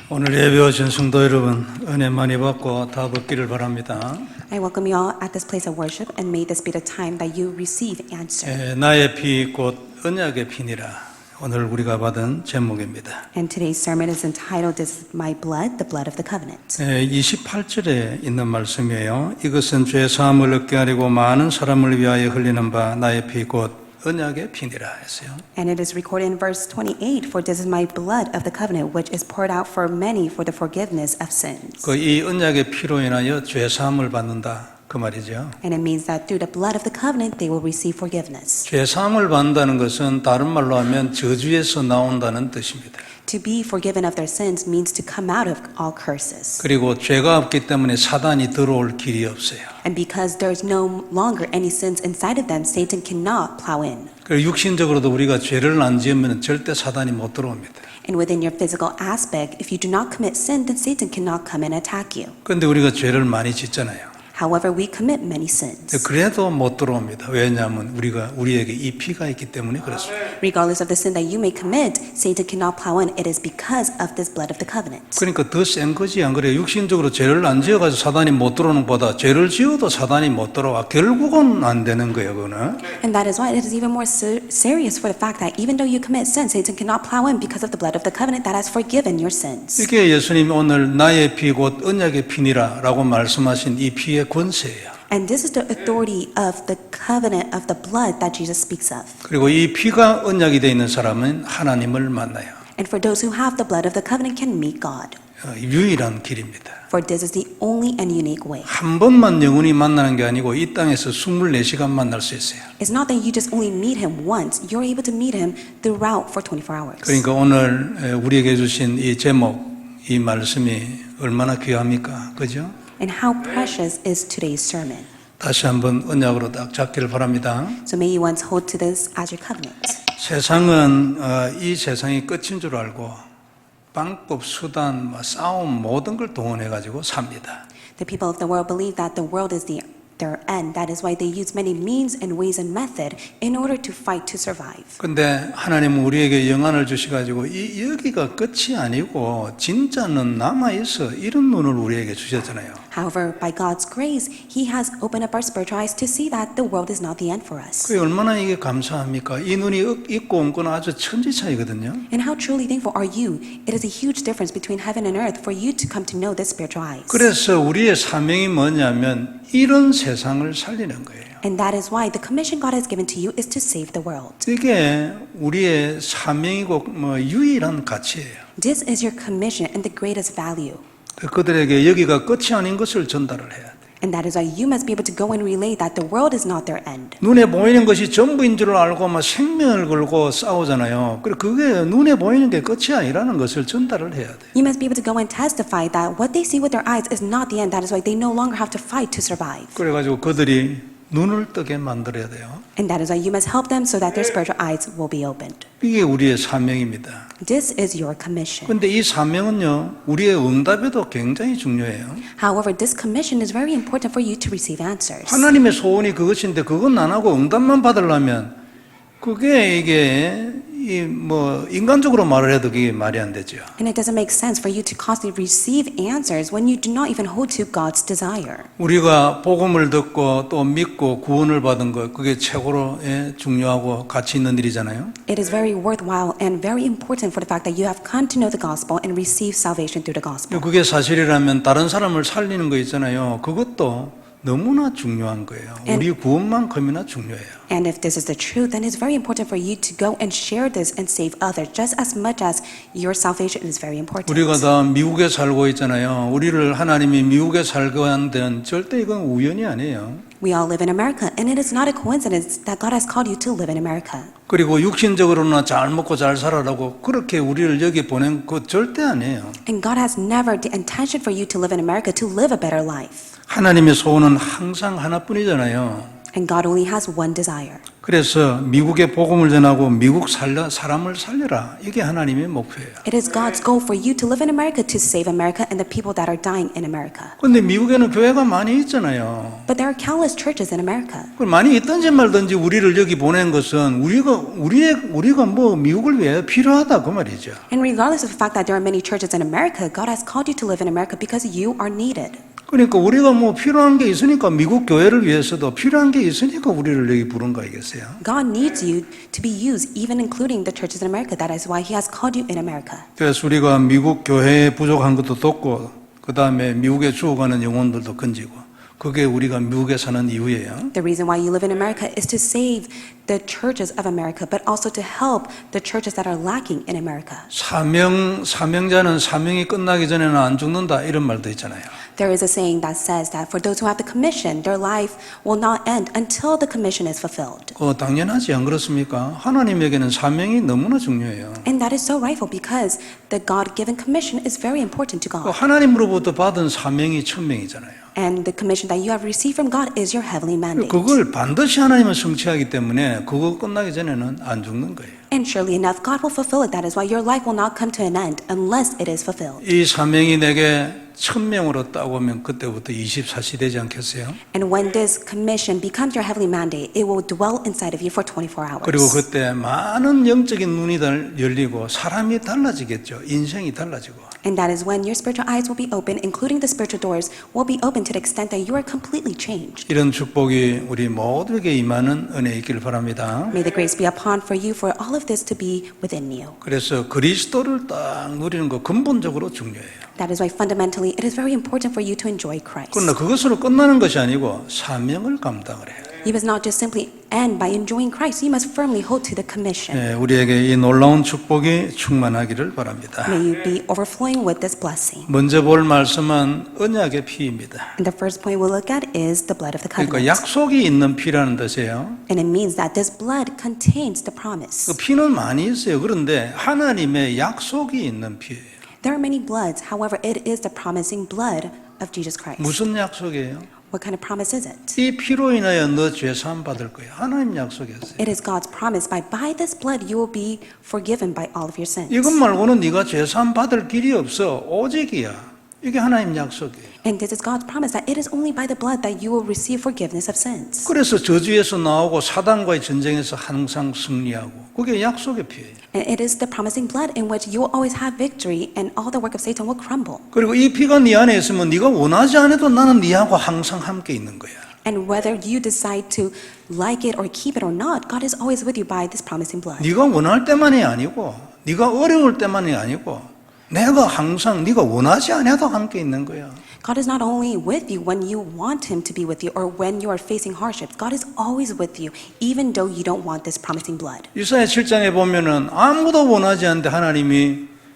오늘 예배 오신 성도 여러분 은혜 많이 받고 다 받기를 바랍니다. I welcome you all at this place of worship, and may this be the time that you receive answer. 나의 피 곧 언약의 피니라 오늘 우리가 받은 제목입니다. And today's sermon is entitled, "This is my blood, the blood of the covenant." 28절에 있는 말씀이에요. 이것은 죄 사함을 얻게 하려고 많은 사람을 위하여 흘리는 바 나의 피 곧 언약의 피니라 했어요. And it is recorded in verse 28, "For this is my blood of the covenant, which is poured out for many for the forgiveness of sins." 이 언약의 피로 인하여 죄 사함을 받는다 그 말이죠. And it means that through the blood of the covenant, they will receive forgiveness. 죄 사함을 받는다는 것은 다른 말로 하면 저주에서 나온다는 뜻입니다. To be forgiven of their sins means to come out of all curses. 그리고 죄가 없기 때문에 사단이 들어올 길이 없어요. And because there is no longer any sins inside of them, Satan cannot plow in. 그리고 육신적으로도 우리가 죄를 안 지으면 절대 사단이 못 들어옵니다. And within your physical aspect, if you do not commit sin, then Satan cannot come and attack you. 그런데 우리가 죄를 많이 짓잖아요. However, we commit many sins. 그래도 못 들어옵니다. 왜냐하면 우리에게 이 피가 있기 때문에 그렇습니다. Regardless of the sin that you may commit, Satan cannot plow in. It is because of this blood of the covenant. 그러니까 더 센 거지 안 그래요? 육신적으로 죄를 안 지어가지고 사단이 못 들어오는 것보다 죄를 지어도 사단이 못 들어와. 결국은 안 되는 거예요, 그거는. And that is why it is even more serious for the fact that even though you commit sin, Satan cannot plow in because of the blood of the covenant that has forgiven your sins. 이게 예수님이 오늘 나의 피 곧 언약의 피니라 라고 말씀하신 이 피의 권세예요. And this is the authority of the covenant of the blood that Jesus speaks of. 그리고 이 피가 언약이 되어 있는 사람은 하나님을 만나요. And for those who have the blood of the covenant can meet God. 유일한 길입니다. For this is the only and unique way. 한 번만 영원히 만나는 게 아니고 이 땅에서 24시간 만날 수 있어요. It's not that you just only meet him once. You're able to meet him throughout for 24 hours. 그러니까 오늘 우리에게 주신 이 제목, 이 말씀이 얼마나 귀합니까? 그죠? And how precious is today's sermon. 다시 한번 언약으로 딱 잡기를 바랍니다. So may you once hold to this as your covenant. 세상은 이 세상이 끝인 줄 알고 방법, 수단, 싸움 모든 걸 동원해가지고 삽니다. The people of the world believe that the world is their end. That is why they use many means and ways and method in order to fight to survive. 근데 하나님은 우리에게 영안을 주셔가지고 여기가 끝이 아니고 진짜는 남아있어 이런 눈을 우리에게 주셨잖아요. However, by God's grace, He has opened up our spiritual eyes to see that the world is not the end for us. 그게 얼마나 이게 감사합니까? 이 눈이 있고 없고는 아주 천지 차이거든요. And how truly thankful are you? It is a huge difference between heaven and earth for you to come to know this spiritual eyes. 그래서 우리의 사명이 뭐냐면 이런 세상을 살리는 거예요. And that is why the commission God has given to you is to save the world. 이게 우리의 사명이고 유일한 가치예요. This is your commission and the greatest value. 그들에게 여기가 끝이 아닌 것을 전달을 해야 돼. And that is why you must be able to go and relay that the world is not their end. 눈에 보이는 것이 전부인 줄 알고 막 생명을 걸고 싸우잖아요. 그게 눈에 보이는 게 끝이 아니라는 것을 전달을 해야 돼. You must be able to go and testify that what they see with their eyes is not the end. That is why they no longer have to fight to survive. 그래가지고 그들이 눈을 뜨게 만들어야 돼요. And that is why you must help them so that their spiritual eyes will be opened. 이게 우리의 사명입니다. This is your commission. 그런데 이 사명은요, 우리의 응답에도 굉장히 중요해요. However, this commission is very important for you to receive answers. 하나님의 소원이 그것인데 그건 안 하고 응답만 받으려면 그게 이게 인간적으로 말을 해도 그게 말이 안 되죠. And it doesn't make sense for you to constantly receive answers when you do not even hold to God's desire. 우리가 복음을 듣고 또 믿고 구원을 받은 것 그게 최고로 중요하고 가치 있는 일이잖아요. It is very worthwhile and very important for the fact that you have come to know the gospel and receive salvation through the gospel. 그게 사실이라면 다른 사람을 살리는 거 있잖아요. 그것도 너무나 중요한 거예요. 우리 구원만큼이나 중요해요. And if this is the truth, then it's very important for you to go and share this and save others just as much as your salvation is very important. 우리가 다 미국에 살고 있잖아요. 우리를 하나님이 미국에 살게 한 데는 절대 이건 우연이 아니에요. We all live in America, and it is not a coincidence that God has called you to live in America. 그리고 육신적으로나 잘 먹고 잘 살아라고 그렇게 우리를 여기 보낸 거 절대 아니에요. And God has never the intention for you to live in America to live a better life. 하나님의 소원은 항상 하나뿐이잖아요. And God only has one desire. 그래서 미국에 복음을 전하고 미국 사람을 살려라. 이게 하나님의 목표예요. It is God's goal for you to live in America, to save America and the people that are dying in America. 그런데 미국에는 교회가 많이 있잖아요. But there are countless churches in America. 많이 있든지 말든지 우리를 여기 보낸 것은 우리가 뭐 미국을 위해 필요하다 그 말이죠. And regardless of the fact that there are many churches in America, God has called you to live in America because you are needed. 그러니까 우리가 뭐 필요한 게 있으니까 미국 교회를 위해서도 필요한 게 있으니까 우리를 여기 부른 거 아니겠어요? God needs you to be used, even including the churches in America. That is why He has called you in America. 그래서 우리가 미국 교회에 부족한 것도 돕고 그 다음에 미국에 죽어가는 영혼들도 건지고 그게 우리가 미국에 사는 이유예요. The reason why you live in America is to save the churches of America, but also to help the churches that are lacking in America. 사명자는 사명이 끝나기 전에는 안 죽는다 이런 말도 있잖아요. There is a saying that says that for those who have the commission, their life will not end until the commission is fulfilled. 당연하지 안 그렇습니까? 하나님에게는 사명이 너무나 중요해요. And that is so rightful because the God-given commission is very important to God. 하나님으로부터 받은 사명이 천명이잖아요. And the commission that you have received from God is your heavenly mandate. 그걸 반드시 하나님은 성취하기 때문에 그거 끝나기 전에는 안 죽는 거예요. And surely enough, God will fulfill it. That is why your life will not come to an end unless it is fulfilled. 이 사명이 내게 천명으로 따오면 그때부터 24시 되지 않겠어요? And when this commission becomes your heavenly mandate, it will dwell inside of you for 24 hours. 그리고 그때 많은 영적인 눈이 열리고 사람이 달라지겠죠. 인생이 달라지고. And that is when your spiritual eyes will be open, including the spiritual doors, will be open to the extent that you are completely changed. 이런 축복이 우리 모두에게 임하는 은혜 있기를 바랍니다. May the grace be upon for you for all of this to be within you. 그래서 그리스도를 딱 누리는 거 근본적으로 중요해요. That is why fundamentally it is very important for you to enjoy Christ. 그러나 그것으로 끝나는 것이 아니고 사명을 감당을 해요. You must not just simply end by enjoying Christ. You must firmly hold to the commission. 네, 우리에게 이 놀라운 축복이 충만하기를 바랍니다. May you be overflowing with this blessing. 먼저 볼 말씀은 언약의 피입니다. And the first point we'll look at is the blood of the 그러니까 covenant. 약속이 있는 피라는 뜻이에요. And it means that this blood contains the promise. 그 피는 많이 있어요. 그런데 하나님의 약속이 있는 피예요. There are many bloods. However, it is the promising blood of Jesus Christ. 무슨 약속이에요? What kind of promise is it? 이 피로 인하여 너 죄 사함 받을 거야. 하나님 약속이었어요. It is God's promise. By this blood, you will be forgiven by all of your sins. 이것 말고는 네가 죄 사함 받을 길이 없어. 오직이야. 이게 하나님 약속이에요. And this is God's promise that it is only by the blood that you will receive forgiveness of sins. 그래서 저주에서 나오고 사단과의 전쟁에서 항상 승리하고 그게 약속의 피예요. And it is the promising blood in which you will always have victory and all the work of Satan will crumble. 그리고 이 피가 네 안에 있으면 네가 원하지 않아도 나는 네하고 항상 함께 있는 거야. And whether you decide to like it or keep it or not, God is always with you by this promising blood. 네가 원할 때만이 아니고 네가 어려울 때만이 아니고 내가 항상 네가 원하지 않아도 함께 있는 거야. God is not only with you when you want Him to be with you or when you are facing hardships. God is always with you, even though you don't want this promising blood. 이사야 7장에 보면은 아무도 원하지 않는데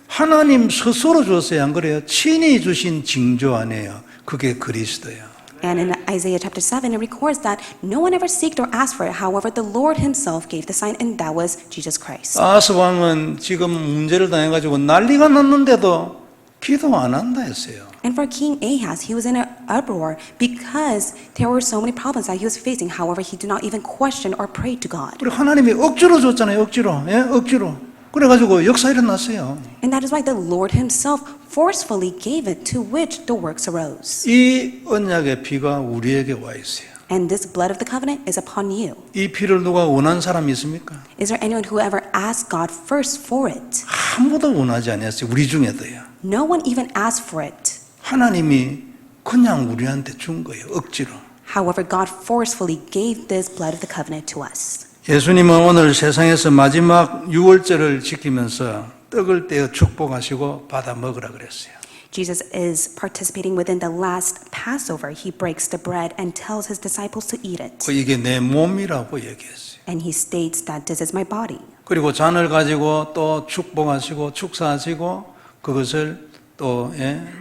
하나님 스스로 줬어요. 안 그래요? 친히 주신 징조 아니에요. 그게 그리스도예요. And in Isaiah chapter 7, it records that no one ever seeked or asked for it. However, the Lord Himself gave the sign, and that was Jesus Christ. 아하스 왕은 지금 문제를 당해가지고 난리가 났는데도 기도 안 한다 했어요. And for King Ahaz, he was in an uproar because there were so many problems that he was facing. However, he did not even question or pray to God. 그리고 하나님이 억지로 줬잖아요. 억지로. 예? 억지로. 그래가지고 역사 일어났어요. And that is why the Lord Himself forcefully gave it, to which the works arose. 이 언약의 피가 우리에게 와 있어요. And this blood of the covenant is upon you. 이 피를 누가 원한 사람이 있습니까? Is there anyone who ever asked God first for it? 아무도 원하지 않았어요. 우리 중에도요. No one even asked for it. 하나님이 그냥 우리한테 준 거예요. 억지로. However, God forcefully gave this blood of the covenant to us. 예수님은 오늘 세상에서 마지막 유월절을 지키면서 떡을 떼어 축복하시고 받아 먹으라 그랬어요. Jesus is participating within the last Passover. He breaks the bread and tells His disciples to eat it. 이게 내 몸이라고 얘기했어요. And He states that this is my body. 그리고 잔을 가지고 또 축복하시고 축사하시고 그것을 또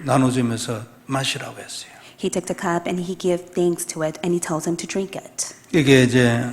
나눠주면서 마시라고 했어요. He took the cup and He gave thanks to it and He tells them to drink it. 이게 이제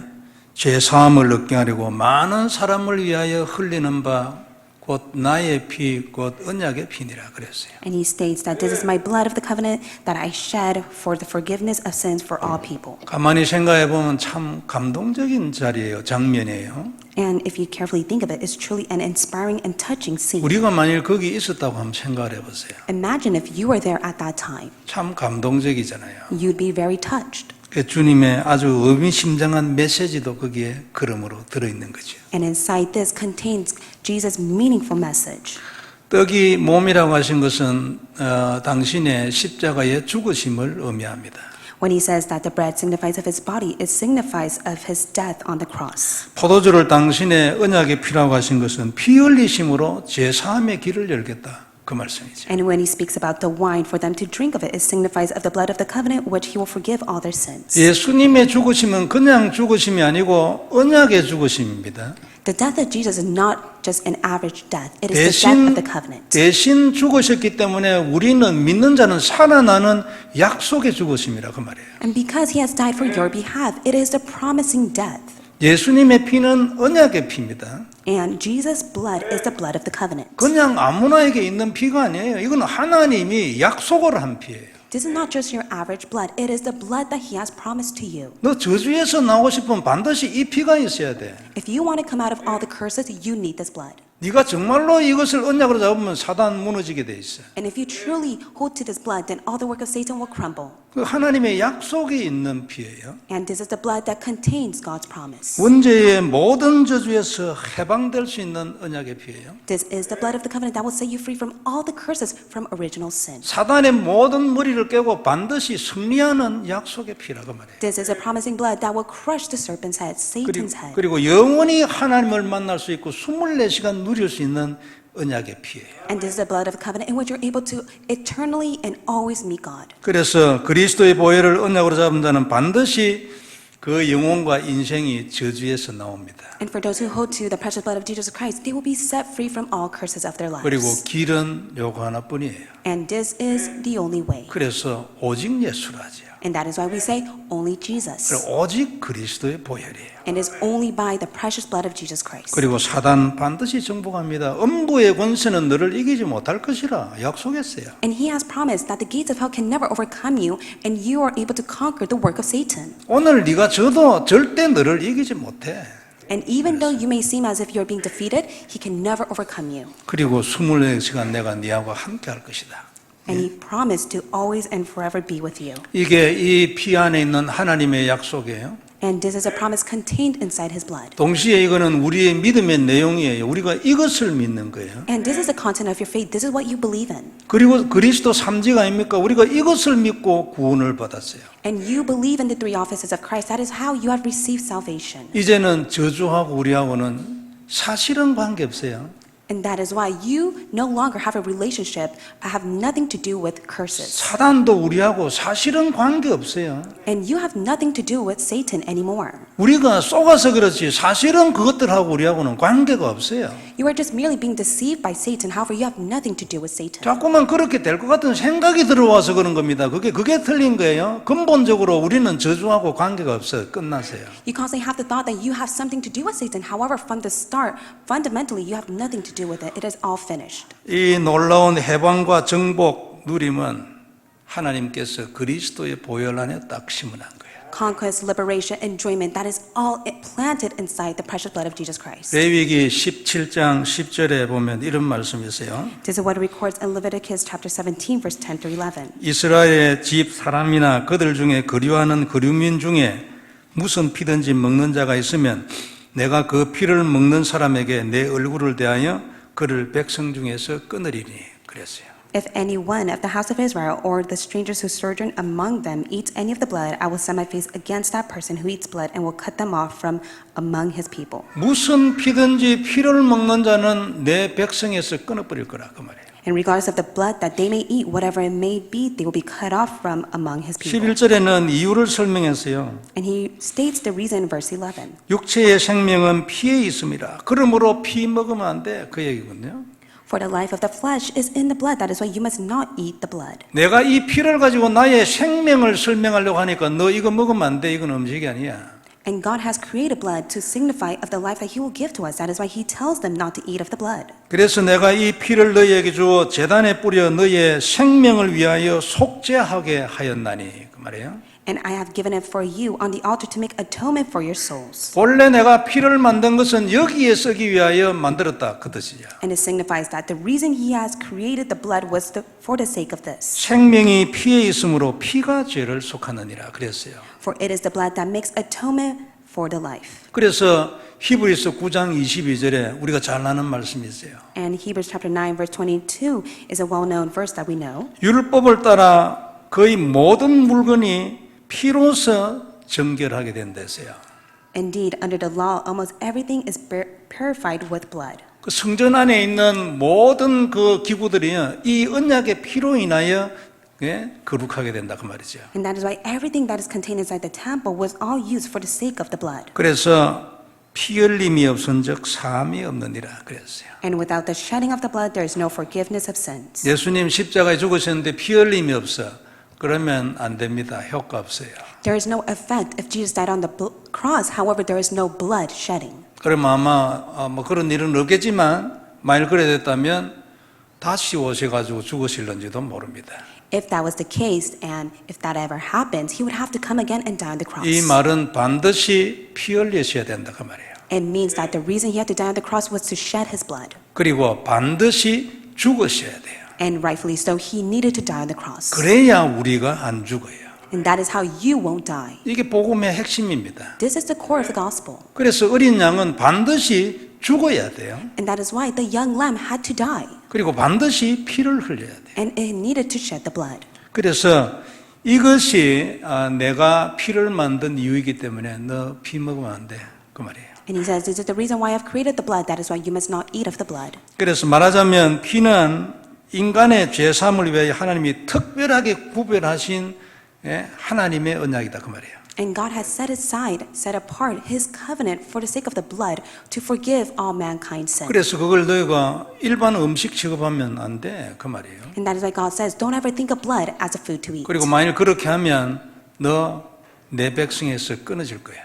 죄 사함을 얻게 하려고 많은 사람을 위하여 흘리는 바 곧 나의 피, 곧 언약의 피니라 그랬어요. And he states that this is my blood of the covenant that I shed for the forgiveness of sins for all people. 가만히 생각해 보면 참 감동적인 자리예요. 장면이에요. And if you carefully think of it, it's truly an inspiring and touching scene. 우리가 만일 거기 있었다고 한번 생각을 해보세요. Imagine if you were there at that time. 참 감동적이잖아요. You'd be very touched. 주님의 아주 의미심장한 메시지도 거기에 그러므로 들어있는 거죠. And inside this contains Jesus' meaningful message. 떡이 몸이라고 하신 것은 당신의 십자가의 죽으심을 의미합니다. When he says that the bread signifies of his body, it signifies of his death on the cross. 포도주를 당신의 언약의 피라고 하신 것은 피 흘리심으로 제사함의 길을 열겠다. 그 말씀이죠. And when he speaks about the wine for them to drink of it, it signifies of the blood of the covenant, which he will forgive all their sins. 예수님의 죽으심은 그냥 죽으심이 아니고 언약의 죽으심입니다. The death of Jesus is not just an average death. It is the death of the covenant. 대신 죽으셨기 때문에 우리는 믿는 자는 살아나는 약속의 죽으심이라 그 말이에요. And because he has died for your behalf, it is the promising death. 예수님의 피는 언약의 피입니다. And Jesus' blood is the blood of the covenant. 그냥 아무나에게 있는 피가 아니에요. 이건 하나님이 약속을 한 피예요. This is not just your average blood. It is the blood that he has promised to you. 너 저주에서 나오고 싶으면 반드시 이 피가 있어야 돼. If you want to come out of all the curses, you need this blood. 네가 정말로 이것을 언약으로 잡으면 사단 무너지게 돼 있어. And if you truly hold to this blood, then all the work of Satan will crumble. 그 하나님의 약속이 있는 피예요. And this is the blood that contains God's promise. 원죄의 모든 저주에서 해방될 수 있는 언약의 피예요. This is the blood of the covenant that will set you free from all the curses from original sin. 사단의 모든 머리를 깨고 반드시 승리하는 약속의 피라고 말해요. This is a promising blood that will crush the serpent's head, Satan's head. 그리고 영원히 하나님을 만날 수 있고 24시간 누릴 수 있는 언약의 피예요. And this is the blood of the covenant in which you're able to eternally and always meet God. 그래서 그리스도의 보혈을 언약으로 잡은 자는 반드시 그 영혼과 인생이 저주에서 나옵니다. And for those who hold to the precious blood of Jesus Christ, they will be set free from all curses of their 그리고 lives. 길은 요거 하나뿐이에요. And this is the only way. 그래서 오직 예수라 하죠. And that is why we say only Jesus. 그리고 오직 그리스도의 보혈이에요. And it's only by the precious blood of Jesus Christ. 그리고 사단 반드시 정복합니다. 음부의 권세는 너를 이기지 못할 것이라 약속했어요. And he has promised that the gates of hell can never overcome you, and you are able to conquer the work of Satan. 오늘 네가 져도 절대 너를 이기지 못해. And even though you may seem as if you're being defeated, he can never overcome you. 그리고 24시간 내가 네하고 함께 할 것이다. And he promised to always and forever be with you. 이게 이 피 안에 있는 하나님의 약속이에요. And this is a promise contained inside his blood. 동시에 이거는 우리의 믿음의 내용이에요. 우리가 이것을 믿는 거예요. And this is the content of your faith. This is what you believe in. 그리고 그리스도 삼지가 아닙니까? 우리가 이것을 믿고 구원을 받았어요. And you believe in the three offices of Christ. That is how you have received salvation. 이제는 저주하고 우리하고는 사실은 관계없어요. And that is why you no longer have a relationship, have nothing to do with curses. 사단도 우리하고 사실은 관계없어요. And you have nothing to do with Satan anymore. 우리가 속아서 그렇지 사실은 그것들하고 우리하고는 관계가 없어요. You are just merely being deceived by Satan. However, you have nothing to do with Satan. 자꾸만 그렇게 될 것 같은 생각이 들어와서 그런 겁니다. 그게 틀린 거예요. 근본적으로 우리는 저주하고 관계가 없어요. 끝났어요. You constantly have the thought that you have something to do with Satan. However, from the start, fundamentally, you have nothing to do with it. It is all finished. 이 놀라운 해방과 정복 누림은 하나님께서 그리스도의 보혈 안에 딱 심어놓은 거예요. Conquest, liberation, enjoyment, that is all planted inside the precious blood of Jesus Christ. 레위기 17장 10절에 보면 이런 말씀이 있어요. This is what it records in Leviticus chapter 17, verse 10 through 11. 이스라엘의 집 사람이나 그들 중에 거류하는 거류민 중에 무슨 피든지 먹는 자가 있으면 내가 그 피를 먹는 사람에게 내 얼굴을 대하여 그를 백성 중에서 끊으리니 그랬어요. If any one of the house of Israel or the strangers who sojourn among them eats any of the blood, I will set my face against that person who eats blood and will cut them off from among his people. 무슨 피든지 피를 먹는 자는 내 백성에서 끊어버릴 거라 그 말이에요. And regardless of the blood that they may eat, whatever it may be, they will be cut off from among his people. 11절에는 이유를 설명했어요. And he states the reason in verse 11. 육체의 생명은 피에 있습니다. 그러므로 피 먹으면 안 돼. 그 얘기거든요. For the life of the flesh is in the blood. That is why you must not eat the blood. 내가 이 피를 가지고 나의 생명을 설명하려고 하니까 너 이거 먹으면 안 돼. 이건 음식이 아니야. And God has created blood to signify of the life that He will give to us. That is why He tells them not to eat of the blood. 그래서 내가 이 피를 너희에게 주어 제단에 뿌려 너희의 생명을 위하여 속죄하게 하였나니 그 말이에요. And I have given it for you on the altar to make atonement for your souls. 본래 내가 피를 만든 것은 여기에 쓰기 위하여 만들었다 그 뜻이야. And it signifies that the reason He has created the blood was for the sake of this. 생명이 피에 있으므로 피가 죄를 속하느니라 그랬어요. For it is the blood that makes atonement for the life. 그래서 히브리서 9장 22절에 우리가 잘 아는 말씀이 있어요. And Hebrews chapter 9 verse 22 is a well-known verse that we know. 율법을 따라 거의 모든 물건이 피로서 정결하게 된댔어요. Indeed, under the law, almost everything is purified with blood. 그 성전 안에 있는 모든 그 기구들이 이 언약의 피로 인하여 거룩하게 된다 그 말이죠. And that is why everything that is contained inside the temple was all used for the sake of the blood. 그래서 피 흘림이 없은즉 사함이 없느니라 그랬어요. And without the shedding of the blood, there is no forgiveness of sins. 예수님 십자가에 죽으셨는데 피 흘림이 없어. 그러면 안 됩니다. 효과 없어요. There is no effect if Jesus died on the cross. However, there is no blood shedding. 그러면 아마 뭐 그런 일은 없겠지만 만일 그래 됐다면 다시 오셔가지고 죽으실는지도 모릅니다. If that was the case, and if that ever happens, He would have to come again and die on the cross. 이 말은 반드시 피 흘리셔야 된다 그 말이에요. It means that the reason He had to die on the cross was to shed His blood. 그리고 반드시 죽으셔야 돼요. And rightfully so, He needed to die on the cross. 그래야 우리가 안 죽어요. And that is how you won't die. 이게 복음의 핵심입니다. This is the core of the gospel. 그래서 어린 양은 반드시 죽어야 돼요. And that is why the young lamb had to die. 그리고 반드시 피를 흘려야 돼요. And it needed to shed the blood. 그래서 이것이 내가 피를 만든 이유이기 때문에 너 피 먹으면 안 돼. 그 말이에요. And He says, this is the reason why I've created the blood. That is why you must not eat of the blood. 그래서 말하자면 피는 인간의 죄사함을 위하여 하나님이 특별하게 구별하신 하나님의 언약이다 그 말이에요. And God has set aside, set apart His covenant for the sake of the blood to forgive all mankind's sin. 그래서 그걸 너희가 일반 음식 취급하면 안 돼 그 말이에요. And that is why God says, don't ever think of blood as a food to eat. 그리고 만일 그렇게 하면 너 내 백성에서 끊어질 거야.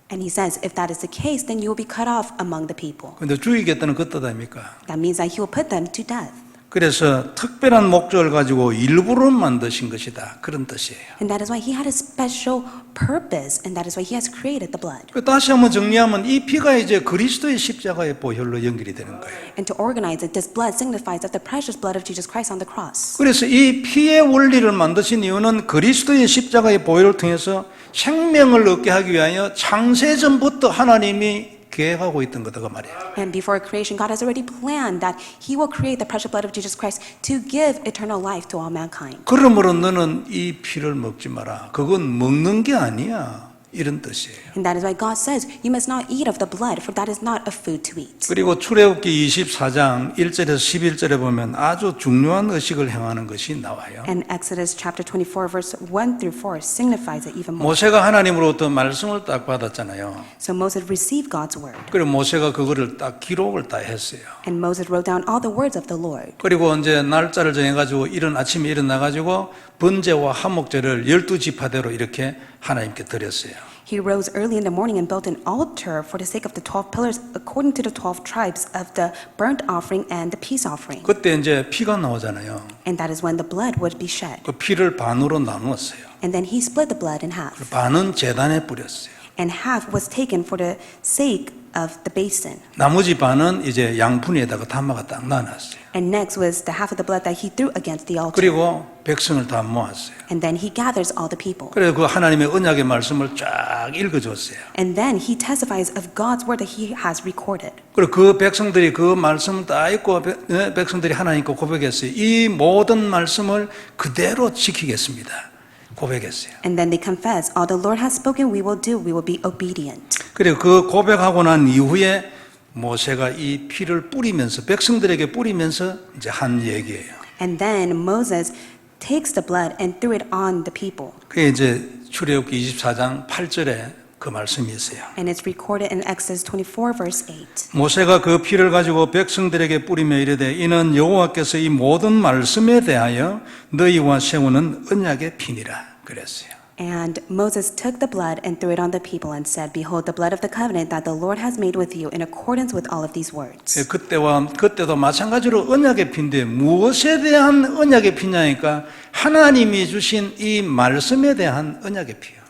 And He says, if that is the case, then you will be cut off among the people. 근데 죽이겠다는 그 뜻 아닙니까? That means that He will put them to death. 그래서 특별한 목적을 가지고 일부러 만드신 것이다. 그런 뜻이에요. And that is why He had a special purpose, and that is why He has created the blood. 다시 한번 정리하면 이 피가 이제 그리스도의 십자가의 보혈로 연결이 되는 거예요. And to organize it, this blood signifies of the precious blood of Jesus Christ on the cross. 그래서 이 피의 원리를 만드신 이유는 그리스도의 십자가의 보혈을 통해서 생명을 얻게 하기 위하여 창세전부터 하나님이 계획하고 있던 거다 그 말이에요. And before creation, God has already planned that He will create the precious blood of Jesus Christ to give eternal life to all mankind. 그러므로 너는 이 피를 먹지 마라. 그건 먹는 게 아니야. 이런 뜻이에요. And that is why God says, you must not eat of the blood, for that is not a food to eat. 그리고 출애굽기 24장 1절에서 11절에 보면 아주 중요한 의식을 행하는 것이 나와요. And Exodus chapter 24 verse 1 through 4 signifies it even more. 모세가 하나님으로부터 말씀을 딱 받았잖아요. So Moses received God's word. 그리고 모세가 그거를 딱 기록을 다 했어요. And Moses wrote down all the words of the Lord. 그리고 이제 날짜를 정해가지고 아침에 일어나가지고 번제와 화목제를 12지파대로 이렇게 하나님께 드렸어요. He rose early in the morning and built an altar for the sake of the 12 pillars according to the 12 tribes of the burnt offering and the peace offering. 그때 이제 피가 나오잖아요. And that is when the blood would be shed. 그 피를 반으로 나누었어요. And then He split the blood in half. 반은 제단에 뿌렸어요. And half was taken for the sake of the basin. 나머지 반은 이제 양푼에다가 담아가 딱 놔놨어요. And next was the half of the blood that He threw against the altar. 그리고 백성을 다 모았어요. And then He gathers all the people. 그래서 그 하나님의 언약의 말씀을 쫙 읽어줬어요. And then He testifies of God's word that He has recorded. 그리고 그 백성들이 그 말씀을 다 읽고 백성들이 하나님께 고백했어요. 이 모든 말씀을 그대로 지키겠습니다. 고백했어요. And then they confess, all the Lord has spoken, we will do. We will be obedient. 그리고 그 고백하고 난 이후에 모세가 이 피를 뿌리면서 백성들에게 뿌리면서 이제 한 얘기예요. And then Moses takes the blood and threw it on the people. 그게 이제 출애굽기 24장 8절에 그 말씀이 있어요. And it's recorded in Exodus 24 verse 8. 모세가 그 피를 가지고 백성들에게 뿌리며 이르되 이는 여호와께서 이 모든 말씀에 대하여 너희와 세우는 언약의 피니라 그랬어요. And Moses took the blood and threw it on the people and said, Behold, the blood of the covenant that the Lord has made with you in accordance with all of these words. 그때도 마찬가지로 언약의 피인데 무엇에 대한 언약의 피냐니까 하나님이 주신 이 말씀에 대한 언약의 피예요.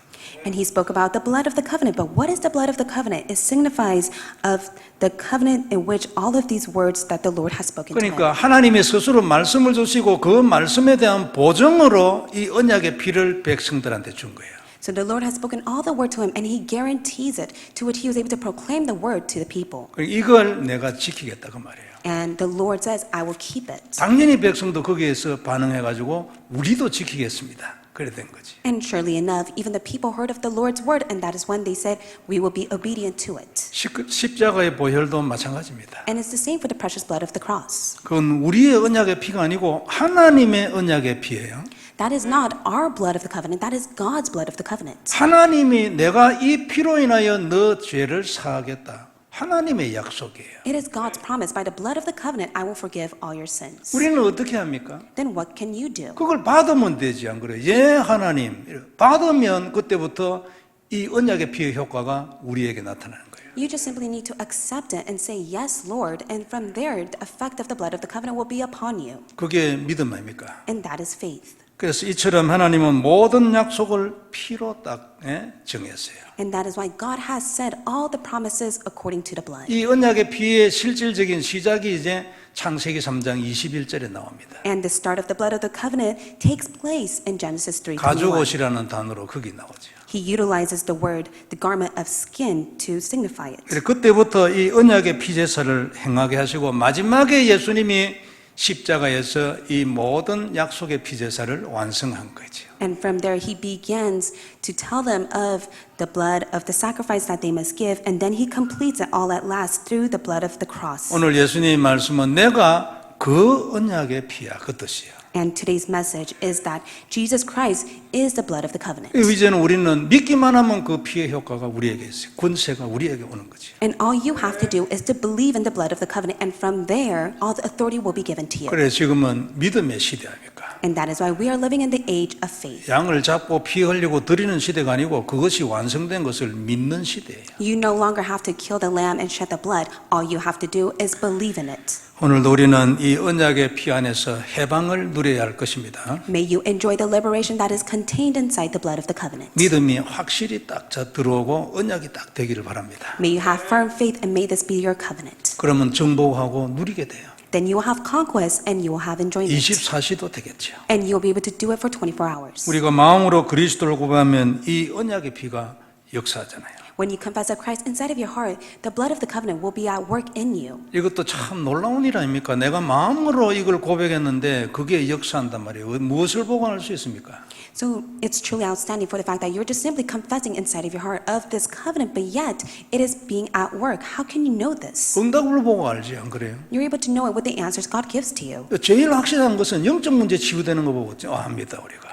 And he spoke about the blood of the covenant. But what is the blood of the covenant? It signifies of the covenant in which all of these words that the Lord has spoken to 그러니까 him. 하나님이 스스로 말씀을 주시고 그 말씀에 대한 보증으로 이 언약의 피를 백성들한테 준 거예요. So the Lord has spoken all the word to him, and he guarantees it, to which he was able to proclaim the word to the people. 이걸 내가 지키겠다 그 말이에요. And the Lord says, I will keep it. 당연히 백성도 거기에서 반응해가지고 우리도 지키겠습니다. 그래 된 거지. And surely enough, even the people heard of the Lord's word, and that is when they said, we will be obedient to it. 십자가의 보혈도 마찬가지입니다. And it's the same for the precious blood of the cross. 그건 우리의 언약의 피가 아니고 하나님의 언약의 피예요. That is not our blood of the covenant, that is God's blood of the covenant. 하나님이 내가 이 피로 인하여 너 죄를 사하겠다. 하나님의 약속이에요. It is God's promise. By the blood of the covenant, I will forgive all your sins. 우리는 어떻게 합니까? Then what can you do? 그걸 받으면 되지 안 그래요? 예, 하나님. 받으면 그때부터 이 언약의 피의 효과가 우리에게 나타나는 거예요. You just simply need to accept it and say, yes, Lord, and from there, the effect of the blood of the covenant will be upon you. 그게 믿음 아닙니까? And that is faith. 그래서 이처럼 하나님은 모든 약속을 피로 딱 정했어요. And that is why God has said all the promises according to the blood. 이 언약의 피의 실질적인 시작이 이제 창세기 3장 21절에 나옵니다. And the start of the blood of the covenant takes place in Genesis 3:21. 가죽옷이라는 단어로 거기 나오죠. He utilizes the word, the garment of skin, to signify it. 그래서 그때부터 이 언약의 피제사를 행하게 하시고 마지막에 예수님이 십자가에서 이 모든 약속의 피제사를 완성한 거죠. And from there he begins to tell them of the blood of the sacrifice that they must give, and then he completes it all at last through the blood of the cross. 오늘 예수님의 말씀은 내가 그 언약의 피야 그 뜻이야. And today's message is that Jesus Christ is the blood of the covenant. 이제는 우리는 믿기만 하면 그 피의 효과가 우리에게 있어요. 권세가 우리에게 오는 거지. And all you have to do is to believe in the blood of the covenant, and from there all the authority will be given to you. 그래 지금은 믿음의 시대 아닙니까? And that is why we are living in the age of faith. 양을 잡고 피 흘리고 드리는 시대가 아니고 그것이 완성된 것을 믿는 시대예요. You no longer have to kill the lamb and shed the blood. All you have to do is believe in it. 오늘도 우리는 이 언약의 피 안에서 해방을 누려야 할 것입니다. May you enjoy the liberation that is contained inside the blood of the covenant. 믿음이 확실히 딱 들어오고 언약이 딱 되기를 바랍니다. May you have firm faith and may this be your covenant. 그러면 정복하고 누리게 돼요. Then you will have conquest and you will have enjoyment. 24시도 되겠죠. And you'll be able to do it for 24 hours. 우리가 마음으로 그리스도를 고백하면 이 언약의 피가 역사하잖아요. When you confess of Christ inside of your heart, the blood of the covenant will be at work in you. 이것도 참 놀라운 일 아닙니까? 내가 마음으로 이걸 고백했는데 그게 역사한단 말이에요. 무엇을 보관할 수 있습니까? So it's truly outstanding for the fact that you're just simply confessing inside of your heart of this covenant, but yet it is being at work. How can you know this? 응답을 보고 알지 안 그래요? You're able to know it with the answers God gives to you. 제일 확실한 것은 영적 문제 치유되는 거 보고 압니다 우리가.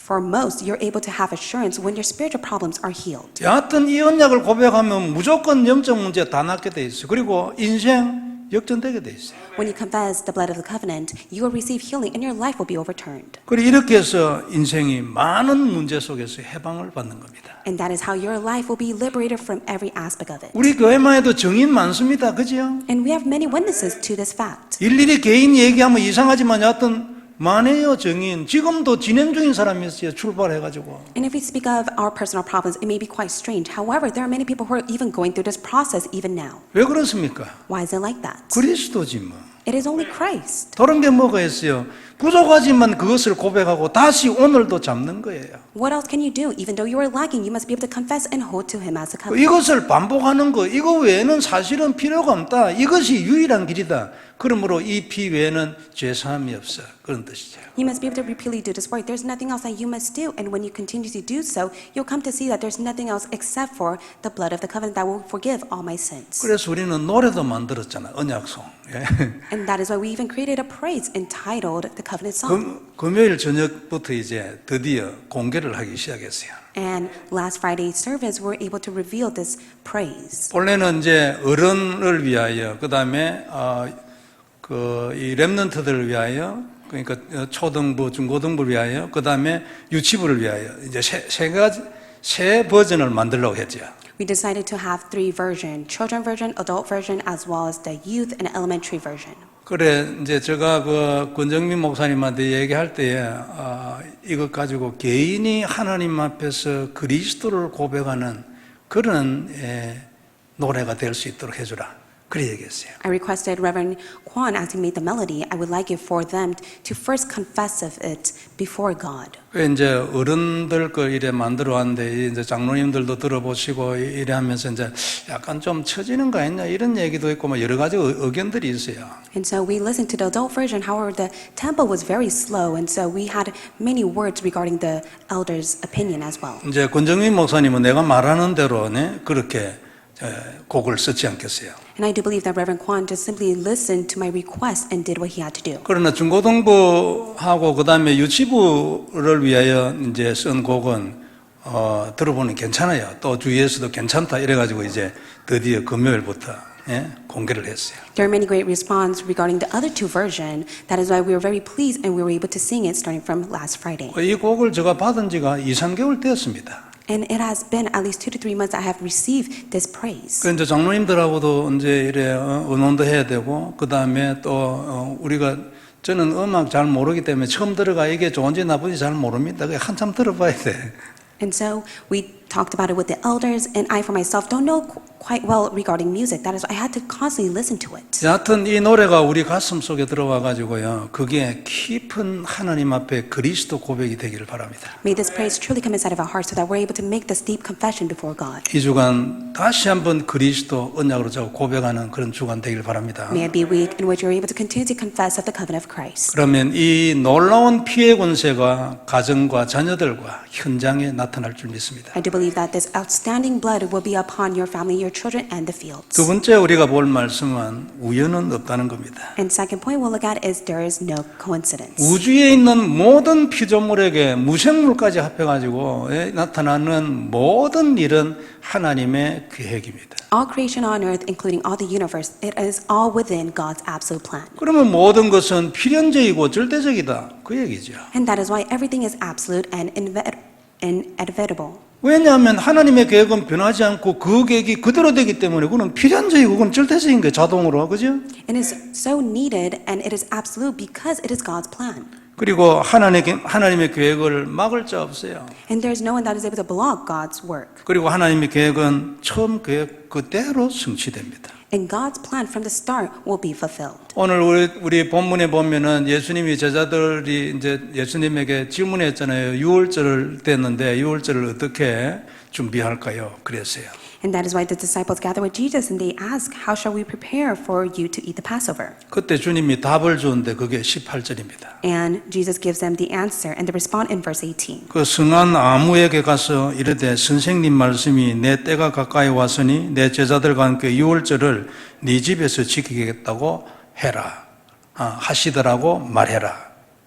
For most, you're able to have assurance when your spiritual problems are healed. 여하튼 이 언약을 고백하면 무조건 영적 문제 다 낫게 돼 있어요. 그리고 인생 역전되게 돼 있어요. When you confess the blood of the covenant, you will receive healing and your life will be overturned. 그리고 이렇게 해서 인생이 많은 문제 속에서 해방을 받는 겁니다. And that is how your life will be liberated from every aspect of it. 우리 교회만 해도 증인 많습니다. 그죠? And we have many witnesses to this fact. 일일이 개인 얘기하면 이상하지만 여하튼 많아요 증인. 지금도 진행 중인 사람이 있어요. 출발해가지고. And if we speak of our personal problems, it may be quite strange. However, there are many people who are even going through this process even now. 왜 그렇습니까? Why is it like that? 그리스도지 뭐. It is only Christ. 다른 게 뭐가 있어요? 부족하지만 그것을 고백하고 다시 오늘도 잡는 거예요. What else can you do? Even though you are lacking, you must be able to confess and hold to Him as a covenant. 이것을 반복하는 거, 이거 외에는 사실은 필요가 없다. 이것이 유일한 길이다. 그러므로 이 피 외에는 죄사함이 없어. 그런 뜻이죠. You must be able to repeatedly do this work. There's nothing else that you must do. And when you continue to do so, you'll come to see that there's nothing else except for the blood of the covenant that will forgive all my sins. 그래서 우리는 노래도 만들었잖아. 언약송. 예. And that is why we even created a praise entitled the Covenant Song. 금요일 저녁부터 이제 드디어 공개를 하기 시작했어요. And last Friday's service, we're able to reveal this praise. 원래는 이제 어른을 위하여, 그 다음에 이 렘넌트들을 위하여 그러니까 초등부, 중고등부를 위하여, 그 다음에 유치부를 위하여 이제 세 버전을 만들려고 했죠. We decided to have 3 versions, children version, adult version, as well as the youth and elementary version. 그래, 이제 제가 그 권정민 목사님한테 얘기할 때에, 이것 가지고 개인이 하나님 앞에서 그리스도를 고백하는 그런 노래가 될 수 있도록 해주라. 그래 얘기했어요. I requested Reverend Kwan, as he made the melody, I would like it for them to first confess of it before God. 그 이제 어른들 걸 이래 만들어 왔는데 이제 장로님들도 들어보시고 이래 하면서 이제 약간 좀 처지는 거 아니냐 이런 얘기도 있고 뭐 여러 가지 의견들이 있어요. And so we listened to the adult version. However, the tempo was very slow, and so we had many words regarding the elders' opinion as well. 이제 권정민 목사님은 내가 말하는 대로 그렇게 곡을 썼지 않겠어요. And I do believe that Reverend Kwan just simply listened to my request and did what he had to do. 그러나 중고등부하고 그 다음에 유치부를 위하여 이제 쓴 곡은 들어보니 괜찮아요. 또 주위에서도 괜찮다 이래가지고 이제 드디어 금요일부터 공개를 했어요. There are many great responses regarding the other 2 versions. That is why we were very pleased and we were able to sing it starting from last Friday. 이 곡을 제가 받은 지가 2-3개월 되었습니다. And it has been at least 2 to 3 months I have received this praise. 그 이제 장로님들하고도 이제 이래 의논도 해야 되고 그 다음에 또 우리가 저는 음악 잘 모르기 때문에 처음 들어가 이게 좋은지 나쁜지 잘 모릅니다. 한참 들어봐야 돼. And so we talked about it with the elders, and I for myself don't know quite well regarding music. That is why I had to constantly listen to it. 여하튼 이 노래가 우리 가슴 속에 들어와 가지고요. 그게 깊은 하나님 앞에 그리스도 고백이 되기를 바랍니다. May this praise truly come inside of our hearts so that we're able to make this deep confession before God. 이 주간 다시 한번 그리스도 언약으로 저 고백하는 그런 주간 되기를 바랍니다. May it be a week in which you're able to continue to confess of the covenant of Christ. 그러면 이 놀라운 피해 권세가 가정과 자녀들과 현장에 나타날 줄 믿습니다. I do believe that this outstanding blood will be upon your family, your children, and the fields. 두 번째 우리가 볼 말씀은 우연은 없다는 겁니다. And second point we'll look at is there is no coincidence. 우주에 있는 모든 피조물에게 무생물까지 합해가지고 나타나는 모든 일은 하나님의 계획입니다. All creation on earth, including all the universe, it is all within God's absolute plan. 그러면 모든 것은 필연적이고 절대적이다. 그 얘기죠. And that is why everything is absolute and inevitable. 왜냐하면 하나님의 계획은 변하지 않고 그 계획이 그대로 되기 때문에 그건 필연적이고 그건 절대적인 거예요. 자동으로. 그죠? It is so needed and it is absolute because it is God's plan. 그리고 하나님의 계획을 막을 자 없어요. And there is no one that is able to block God's work. 그리고 하나님의 계획은 처음 계획 그대로 성취됩니다. And God's plan from the start will be fulfilled. 오늘 우리 본문에 보면은 예수님이 제자들이 이제 예수님에게 질문했잖아요. 유월절을 뗐는데 유월절을 어떻게 준비할까요? 그랬어요. And that is why the disciples gather with Jesus and they ask, how shall we prepare for you to eat the Passover? 그때 주님이 답을 주는데 그게 18절입니다. And Jesus gives them the answer and they respond in verse 18. 그 성한 아무에게 가서 이르되 선생님 말씀이 내 때가 가까이 왔으니 내 제자들과 함께 유월절을 네 집에서 지키겠다고 해라. 하시더라고 말해라.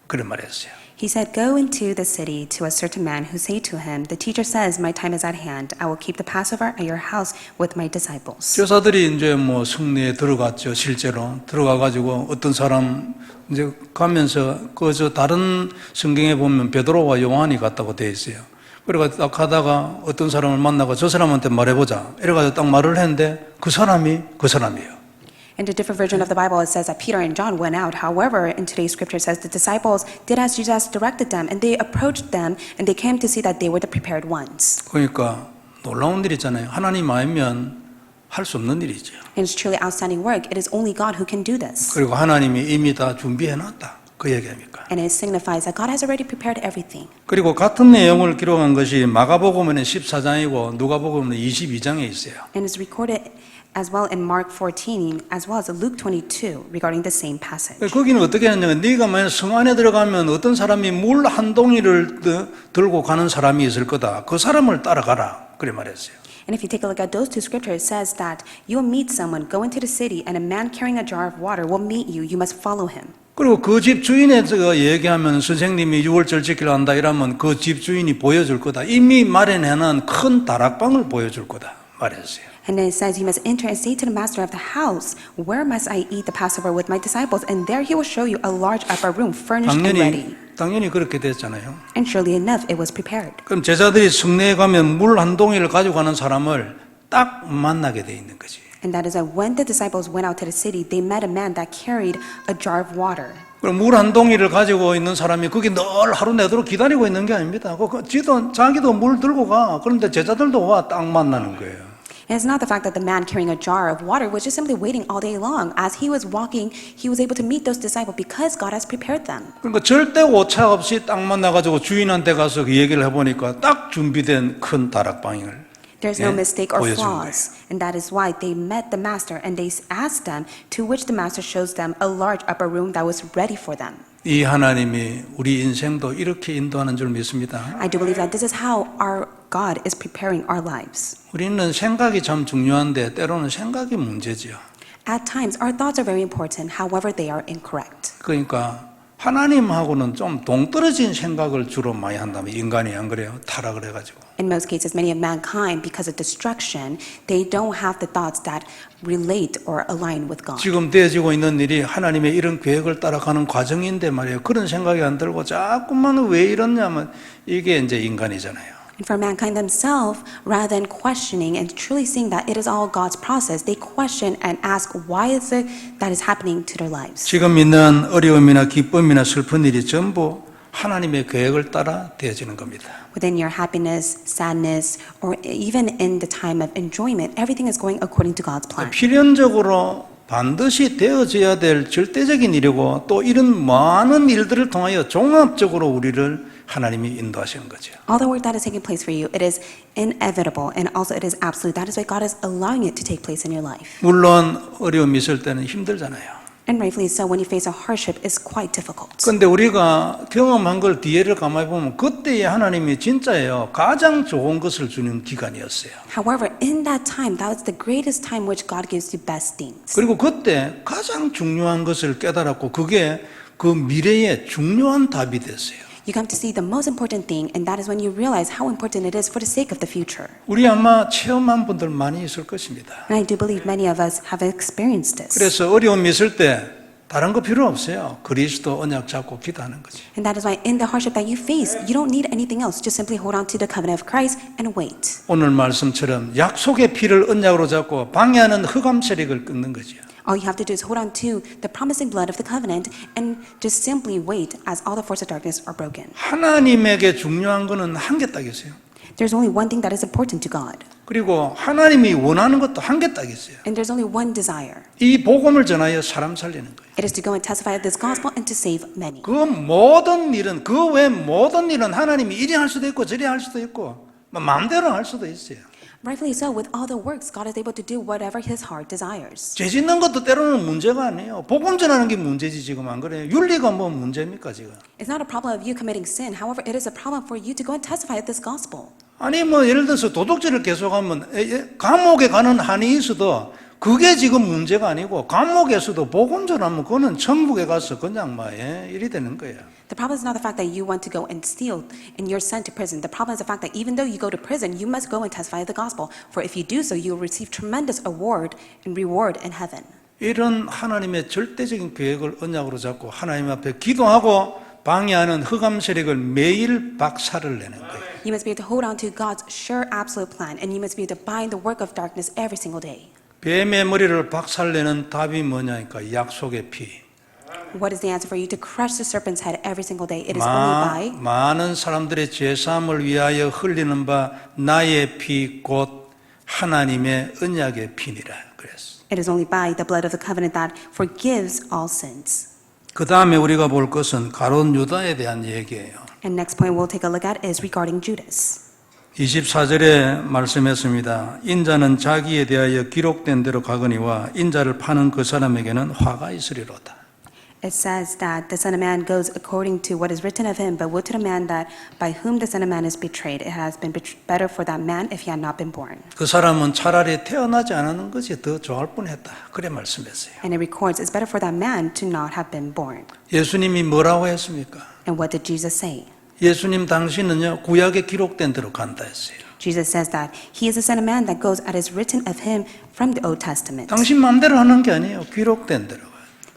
그런 말했어요. He said, go into the city to a certain man who say to him, the teacher says, my time is at hand. I will keep the Passover at your house with my disciples. 제자들이 이제 뭐 성내에 들어갔죠. 실제로 들어가가지고 어떤 사람 이제 가면서 저 다른 성경에 보면 베드로와 요한이 갔다고 돼 있어요. 그래가 딱 가다가 어떤 사람을 만나고 저 사람한테 말해보자. 이래가지고 딱 말을 했는데 그 사람이에요. In a different version of the Bible, it says that Peter and John went out. However, in today's scripture, it says the disciples did as Jesus directed them, and they approached them, and they came to see that they were the prepared ones. 그러니까 놀라운 일이잖아요. 하나님 아니면 할 수 없는 일이죠. And it's truly outstanding work. It is only God who can do this. 그리고 하나님이 이미 다 준비해놨다. 그 얘기입니까? And it signifies that God has already prepared everything. 그리고 같은 내용을 기록한 것이 마가복음에는 14장이고 누가복음은 22장에 있어요. And it's recorded as well in Mark 14, as well as Luke 22, regarding the same passage. 거기는 어떻게 하냐면 네가 만약 성 안에 들어가면 어떤 사람이 물 한 동이를 들고 가는 사람이 있을 거다. 그 사람을 따라가라. 그래 말했어요. And if you take a look at those two scriptures, it says that you will meet someone, go into the city, and a man carrying a jar of water will meet you. You must follow him. 그리고 그 집 주인에 얘기하면 선생님이 유월절 지키려 한다 이러면 그 집 주인이 보여줄 거다. 이미 마련해놓은 큰 다락방을 보여줄 거다 말했어요. And then it says, you must enter and say to the master of the house, where must I eat the Passover with my disciples? And there he will show you a large upper room furnished and ready. 당연히 그렇게 됐잖아요. And surely enough, it was prepared. 그럼 제자들이 성내에 가면 물 한 동이를 가지고 가는 사람을 딱 만나게 돼 있는 거지. And that is that when the disciples went out to the city, they met a man that carried a jar of water. 그럼 물 한 동이를 가지고 있는 사람이 거기 늘 하루 내도록 기다리고 있는 게 아닙니다. 자기도 물 들고 가. 그런데 제자들도 와 딱 만나는 거예요. And it's not the fact that the man carrying a jar of water was just simply waiting all day long. As he was walking, he was able to meet those disciples because God has prepared them. 그러니까 절대 오차 없이 딱 만나가지고 주인한테 가서 그 얘기를 해보니까 딱 준비된 큰 다락방을 There's no mistake or 보여준 flaws. And that is why they met the master and they asked them, to which the master shows them a large upper room that was ready for them. 이 하나님이 우리 인생도 이렇게 인도하는 줄 믿습니다. I do believe that this is how our God is preparing our lives. 우리는 생각이 참 중요한데 때로는 생각이 문제지요. At times, our thoughts are very important, however, they are incorrect. 그러니까 하나님하고는 좀 동떨어진 생각을 주로 많이 한다면 인간이 안 그래요? 타락을 해가지고. In most cases, many of mankind, because of destruction, they don't have the thoughts that relate or align with God. 지금 되어지고 있는 일이 하나님의 이런 계획을 따라가는 과정인데 말이에요. 그런 생각이 안 들고 자꾸만 왜 이러냐면 이게 이제 인간이잖아요. And for mankind themselves, rather than questioning and truly seeing that it is all God's process, they question and ask why is it that is happening to their lives. 지금 있는 어려움이나 기쁨이나 슬픈 일이 전부 하나님의 계획을 따라 되어지는 겁니다. Within your happiness, sadness, or even in the time of enjoyment, everything is going according to God's plan. 필연적으로 반드시 되어져야 될 절대적인 일이고 또 이런 많은 일들을 통하여 종합적으로 우리를 하나님이 인도하시는 거죠. All the work that is taking place for you, it is inevitable and also it is absolute. That is why God is allowing it to take place in your life. 물론 어려움이 있을 때는 힘들잖아요. And rightfully so, when you face a hardship, it's quite difficult. 그런데 우리가 경험한 걸 뒤에를 가만히 보면 그때의 하나님이 진짜예요. 가장 좋은 것을 주는 기간이었어요. However, in that time, that was the greatest time which God gives you best things. 그리고 그때 가장 중요한 것을 깨달았고 그게 그 미래의 중요한 답이 됐어요. You come to see the most important thing, and that is when you realize how important it is for the sake of the future. 우리 아마 체험한 분들 많이 있을 것입니다. And I do believe many of us have experienced this. 그래서 어려움이 있을 때 다른 거 필요 없어요. 그리스도 언약 잡고 기도하는 거지. And that is why in the hardship that you face, you don't need anything else. Just simply hold on to the covenant of Christ and wait. 오늘 말씀처럼 약속의 피를 언약으로 잡고 방해하는 흑암 세력을 끊는 거죠. All you have to do is hold on to the promising blood of the covenant and just simply wait as all the forces of darkness are broken. 하나님에게 중요한 거는 한 개 딱 있어요. There's only one thing that is important to God. 그리고 하나님이 원하는 것도 한 개 딱 있어요. And there's only one desire. 이 복음을 전하여 사람 살리는 거예요. It is to go and testify of this gospel and to save many. 그 모든 일은 그 외 모든 일은 하나님이 이리 할 수도 있고 저리 할 수도 있고 마음대로 할 수도 있어요. Rightfully so, with all the works, God is able to do whatever His heart desires. 죄 짓는 것도 때로는 문제가 아니에요. 복음 전하는 게 문제지 지금 안 그래요? 윤리가 뭐 문제입니까 지금? It's not a problem of you committing sin. However, it is a problem for you to go and testify of this gospel. 아니 뭐 예를 들어서 도둑질을 계속하면 감옥에 가는 한이 있어도 그게 지금 문제가 아니고 감옥에서도 복음 전하면 그거는 천국에 가서 그냥 뭐 일이 되는 거예요. The problem is not the fact that you want to go and steal and you're sent to prison. The problem is the fact that even though you go to prison, you must go and testify of the gospel. For if you do so, you will receive tremendous award and reward in heaven. 이런 하나님의 절대적인 계획을 언약으로 잡고 하나님 앞에 기도하고 방해하는 흑암 세력을 매일 박살을 내는 거예요. You must be able to hold on to God's sure absolute plan, and you must be able to bind the work of darkness every single day. 뱀의 머리를 박살내는 답이 뭐냐니까 약속의 피. What is the answer for you to crush the serpent's head every single day? It is only by 많은 사람들의 죄사함을 위하여 흘리는 바 나의 피 곧 하나님의 언약의 피니라 그랬어. it is only by the blood of the covenant that forgives all sins. 그 다음에 우리가 볼 것은 가룟 유다에 대한 얘기예요. And next point we'll take a look at is regarding Judas. 24절에 말씀했습니다. 인자는 자기에 대하여 기록된 대로 가거니와 인자를 파는 그 사람에게는 화가 있으리로다. It says that the Son of Man goes according to what is written of him, but woe to the man that by whom the Son of Man is betrayed. It has been better for that man if he had not been born. 그 사람은 차라리 태어나지 않은 것이 더 좋을 뻔했다. 그래 말씀했어요. And it records it's better for that man to not have been born. 예수님이 뭐라고 했습니까? And what did Jesus say? 예수님 당신은요 구약에 기록된 대로 간다 했어요. Jesus says that he is the Son of Man that goes as is written of him from the Old Testament. 당신 마음대로 하는 게 아니에요. 기록된 대로.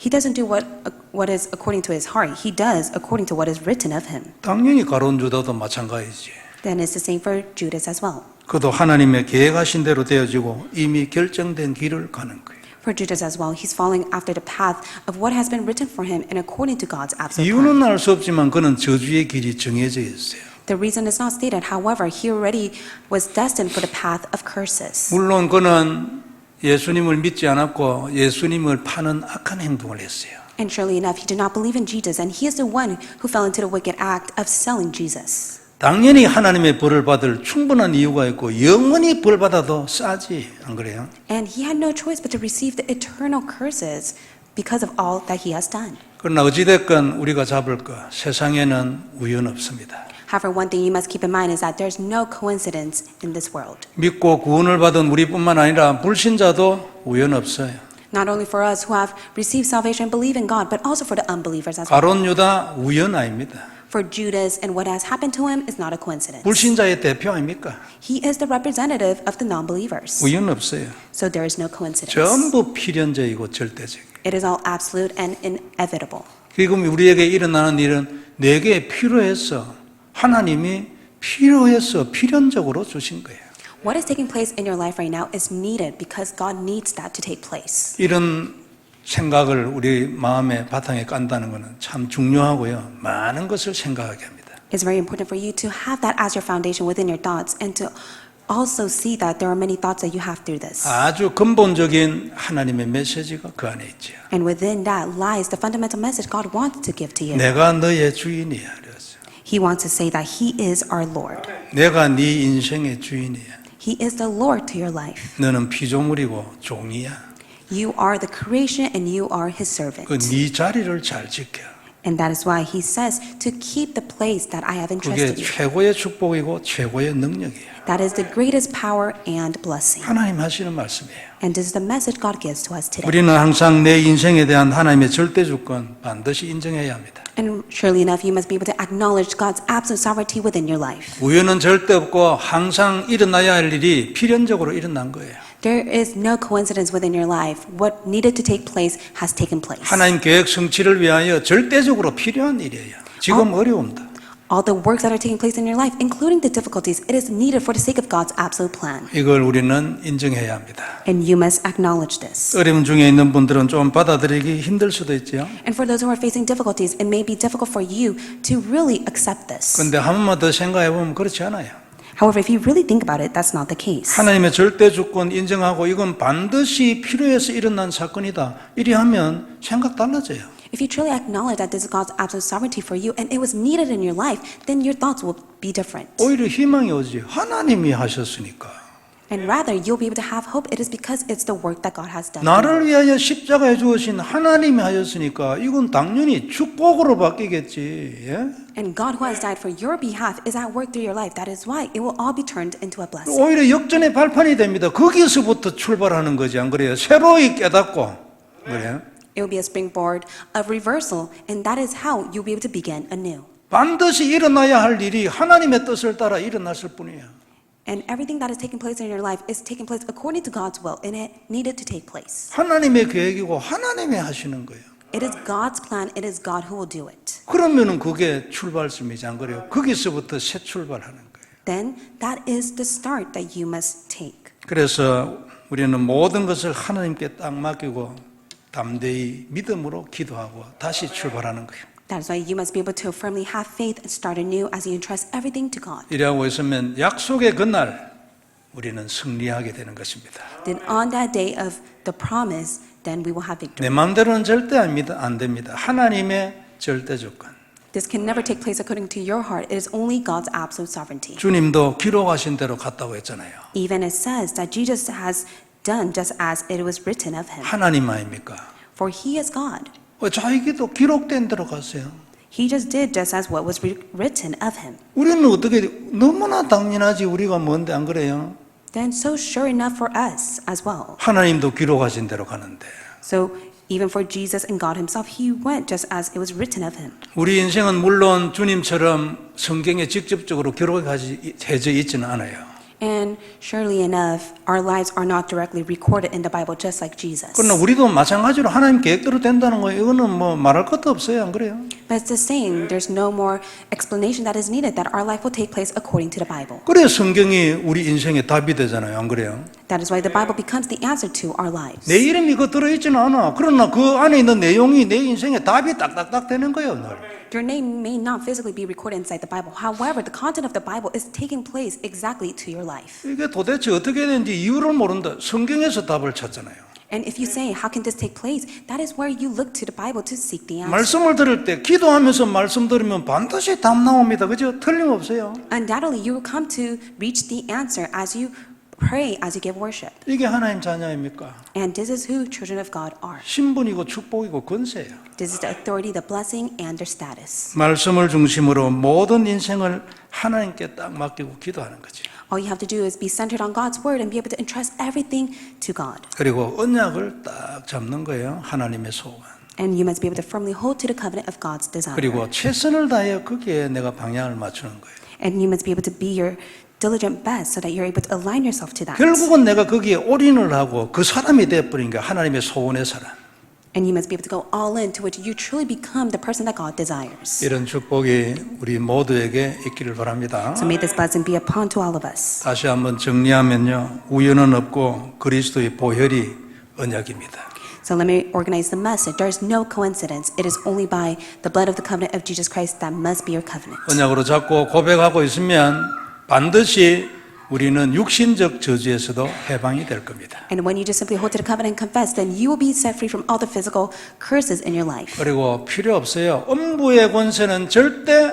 He doesn't do what is according to his heart. He does according to what is written of him. 당연히 가룟 유다도 마찬가지지. Then it's the same for Judas as well. 그도 하나님의 계획하신 대로 되어지고 이미 결정된 길을 가는 거예요. For Judas as well, he's following after the path of what has been written for him and according to God's absolute plan. 이유는 알 수 없지만 그는 저주의 길이 정해져 있어요. The reason is not stated. However, he already was destined for the path of curses. 물론 그는 예수님을 믿지 않았고 예수님을 파는 악한 행동을 했어요. And surely enough, he did not believe in Jesus, and he is the one who fell into the wicked act of selling Jesus. 당연히 하나님의 벌을 받을 충분한 이유가 있고 영원히 벌 받아도 싸지, 안 그래요? And he had no choice but to receive the eternal curses because of all that he has done. 그러나 어찌됐건 우리가 잡을 것, 세상에는 우연 없습니다. However, one thing you must keep in mind is that there's no coincidence in this world. 믿고 구원을 받은 우리뿐만 아니라 불신자도 우연 없어요. Not only for us who have received salvation and believe in God, but also for the unbelievers as well. 가룟 유다 우연 아닙니다. For Judas and what has happened to him is not a coincidence. 불신자의 대표 아닙니까? He is the representative of the non-believers. 우연 없어요. So there is no coincidence. 전부 필연적이고 절대적이에요. It is all absolute and inevitable. 지금 우리에게 일어나는 일은 내게 필요해서 하나님이 필요해서 필연적으로 주신 거예요. What is taking place in your life right now is needed because God needs that to take place. 이런 생각을 우리 마음의 바탕에 깐다는 것은 참 중요하고요. 많은 것을 생각하게 합니다. It's very important for you to have that as your foundation within your thoughts and to also see that there are many thoughts that you have through this. 아주 근본적인 하나님의 메시지가 그 안에 있죠. And within that lies the fundamental message God wants to give to you. 내가 너의 주인이야. 그랬어요. He wants to say that He is our Lord. 내가 네 인생의 주인이야. He is the Lord to your life. 너는 피조물이고 종이야. You are the creation and you are His servant. 그 네 자리를 잘 지켜. And that is why He says to keep the place that I have 그게 entrusted you. 최고의 축복이고 최고의 능력이에요. That is the greatest power and blessing. 하나님 하시는 말씀이에요. And this is the message God gives to us today. 우리는 항상 내 인생에 대한 하나님의 절대 주권 반드시 인정해야 합니다. And surely enough, you must be able to acknowledge God's absolute sovereignty within your life. 우연은 절대 없고 항상 일어나야 할 일이 필연적으로 일어난 거예요. There is no coincidence within your life. What needed to take place has taken place. 하나님 계획 성취를 위하여 절대적으로 필요한 일이에요. 지금 어려움다. All the works that are taking place in your life, including the difficulties, it is needed for the sake of God's absolute plan. 이걸 우리는 인정해야 합니다. And you must acknowledge this. 어려움 중에 있는 분들은 좀 받아들이기 힘들 수도 있죠. And for those who are facing difficulties, it may be difficult for you to really accept this. 그런데 한 번만 더 생각해 보면 그렇지 않아요. However, if you really think about it, that's not the case. 하나님의 절대 주권 인정하고 이건 반드시 필요해서 일어난 사건이다. 이리 하면 생각 달라져요. If you truly acknowledge that this is God's absolute sovereignty for you and it was needed in your life, then your thoughts will be different. 오히려 희망이 오지. 하나님이 하셨으니까. And rather, you'll be able to have hope. It is because it's the work that God has done. 나를 위하여 십자가에 주어진 하나님이 하셨으니까 이건 당연히 축복으로 바뀌겠지. 예? And God who has died for your behalf is at work through your life. That is why it will all be turned into a blessing. 오히려 역전의 발판이 됩니다. 거기서부터 출발하는 거지 안 그래요? 새로이 깨닫고 그래요? It will be a springboard of reversal, and that is how you'll be able to begin anew. 반드시 일어나야 할 일이 하나님의 뜻을 따라 일어났을 뿐이에요. And everything that is taking place in your life is taking place according to God's will, and it needed to take place. 하나님의 계획이고 하나님이 하시는 거예요. It is God's plan. It is God who will do it. 그러면은 그게 출발점이지 안 그래요? 거기서부터 새 출발하는 거예요. Then that is the start that you must take. 그래서 우리는 모든 것을 하나님께 딱 맡기고 담대히 믿음으로 기도하고 다시 출발하는 거예요. That is why you must be able to firmly have faith and start anew as you entrust everything to God. 이러하고 있으면 약속의 그날 우리는 승리하게 되는 것입니다. Then on that day of the promise, then we will have victory. 내 마음대로는 절대 안 됩니다. 하나님의 절대 조건. This can never take place according to your heart. It is only God's absolute sovereignty. 주님도 기록하신 대로 갔다고 했잖아요. Even it says that Jesus has done just as it was written of him. 하나님 아닙니까? For he is God. 자기도 기록된 대로 갔어요. He just did just as what was written of him. 우리는 어떻게 너무나 당연하지 우리가 뭔데 안 그래요? Then so sure enough for us as well. 하나님도 기록하신 대로 가는데 So even for Jesus and God himself, he went just as it was written of him. 우리 인생은 물론 주님처럼 성경에 직접적으로 기록해져 있지는 않아요. And surely enough, our lives are not directly recorded in the Bible, just like Jesus. 그러나 우리도 마찬가지로 하나님 계획대로 된다는 거 이거는 뭐 말할 것도 없어요, 안 그래요? But it's the same. There's no more explanation that is needed that our life will take place according to the Bible. 그래야 성경이 우리 인생의 답이 되잖아요, 안 그래요? That is why the Bible becomes the answer to our lives. 내 이름이 그 들어있지는 않아. 그러나 그 안에 있는 내용이 내 인생의 답이 딱딱딱 되는 거예요, 늘. Your name may not physically be recorded inside the Bible. However, the content of the Bible is taking place exactly to your life. 이게 도대체 어떻게 되는지 이유를 모른다. 성경에서 답을 찾잖아요. And if you say, how can this take place? That is where you look to the Bible to seek the answer. 말씀을 들을 때 기도하면서 말씀 들으면 반드시 답 나옵니다. 그죠? 틀림없어요. Undoubtedly, you will come to reach the answer as you pray, as you give worship. 이게 하나님 자녀입니까? And this is who children of God are. 신분이고 축복이고 권세예요. This is the authority, the blessing, and their status. 말씀을 중심으로 모든 인생을 하나님께 딱 맡기고 기도하는 거지. All you have to do is be centered on God's word and be able to entrust everything to God. 그리고 언약을 딱 잡는 거예요. 하나님의 소원. And you must be able to firmly hold to the covenant of God's desire. 그리고 최선을 다해 거기에 내가 방향을 맞추는 거예요. And you must be able to be your diligent best so that you're able to align yourself to that. 결국은 내가 거기에 올인을 하고 그 사람이 돼버린 게 하나님의 소원의 사람. And you must be able to go all in to which you truly become the person that God desires. 이런 축복이 우리 모두에게 있기를 바랍니다. So may this blessing be upon to all of us. 다시 한번 정리하면요. 우연은 없고 그리스도의 보혈이 언약입니다. So let me organize the message. There is no coincidence. It is only by the blood of the covenant of Jesus Christ that must be your covenant. 언약으로 잡고 고백하고 있으면 반드시 우리는 육신적 저주에서도 해방이 될 겁니다. And when you just simply hold to the covenant and confess, then you will be set free from all the physical curses in your life. 그리고 필요 없어요. 음부의 권세는 절대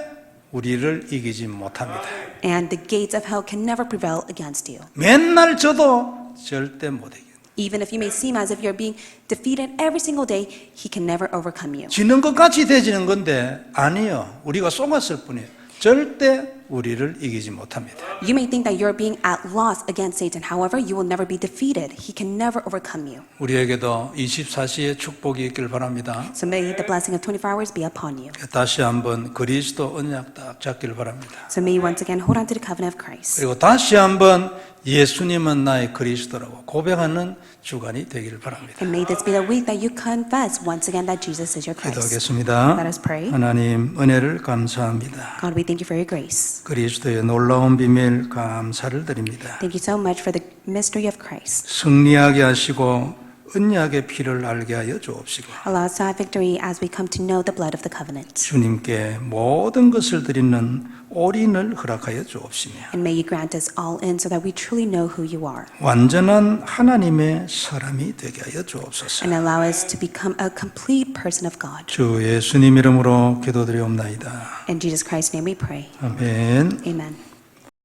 우리를 이기지 못합니다. And the gates of hell can never prevail against you. 맨날 져도 절대 못 이겨요. Even if you may seem as if you're being defeated every single day, he can never overcome you. 지는 것 같이 되지는 건데 아니요. 우리가 속았을 뿐이에요. 절대 우리를 이기지 못합니다. You may think that you're being at loss against Satan. However, you will never be defeated. He can never overcome you. 우리에게도 24시의 축복이 있길 바랍니다. So may the blessing of 24 hours be upon you. 다시 한번 그리스도 언약 딱 잡기를 바랍니다. So may you once again hold on to the covenant of Christ. 그리고 다시 한번 예수님은 나의 그리스도라고 고백하는 주간이 되기를 바랍니다. And may this be the week that you confess once again that Jesus is your Christ. 기도하겠습니다. Let us pray. 하나님 은혜를 감사합니다. God, we thank you for your grace. 그리스도의 놀라운 비밀 감사를 드립니다. Thank you so much for the mystery of Christ. 승리하게 하시고 언약의 피를 알게 하여 주옵시고 Allow us to have victory as we come to know the blood of the covenant. 주님께 모든 것을 드리는 올인을 허락하여 주옵시며 And may you grant us all in so that we truly know who you are. 완전한 하나님의 사람이 되게 하여 주옵소서. And allow us to become a complete person of God. 주 예수님 이름으로 기도드리옵나이다. In Jesus Christ's name we pray. 아멘. Amen.